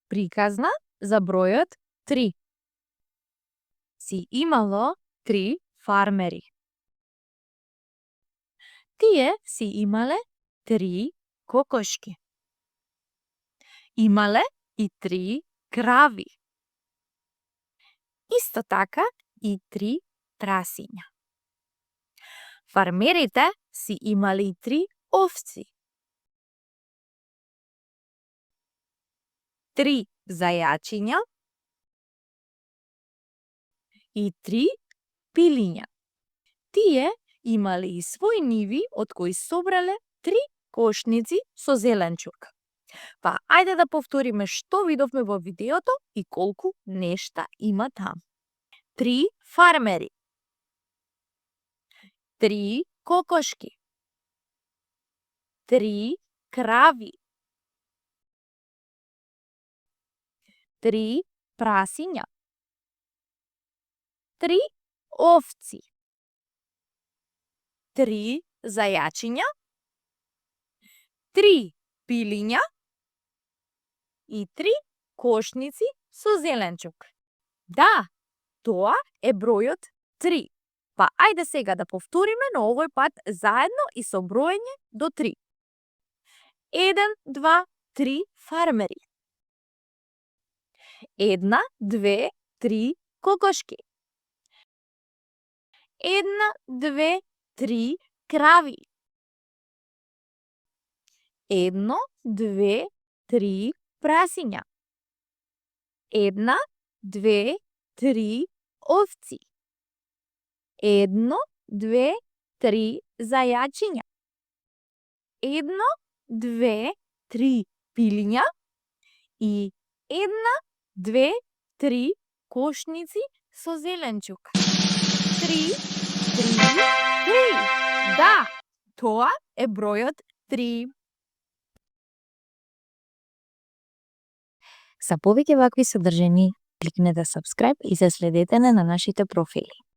приказна за бројот 3. Си имало 3 фармери. Тие си имале 3 кокошки. Имале и 3 крави. Исто така и 3 прасиња. Фармерите си имали и 3 овци. 3 зајачиња и 3 пилиња. Тие имале и свој ниви од кои собрале 3 кошници со зеленчук. Па, ајде да повториме што видовме во видеото и колку нешта има таму. 3 фармери. 3 кокошки. 3 крави. 3 прасиња. 3 овци. 3 зајачиња. 3 пилиња и 3 кошници со зеленчук. Да, тоа е бројот 3. Па ајде сега да повториме, но овој пат заедно и со броење до 3. 1, 2, 3 фармери. 1, 2, 3 кокошки. 1, 2, 3 крави. 1, 2, 3 прасиња. 1, 2, 3 овци. 1, 2, 3 зајачиња. 1, 2, 3 пилиња и 1, 2, 3 кошници со зеленчук. 3, 3, 3. Да, тоа е бројот 3. За повеќе вакви содржини, кликнете subscribe и се следете на нашите профили.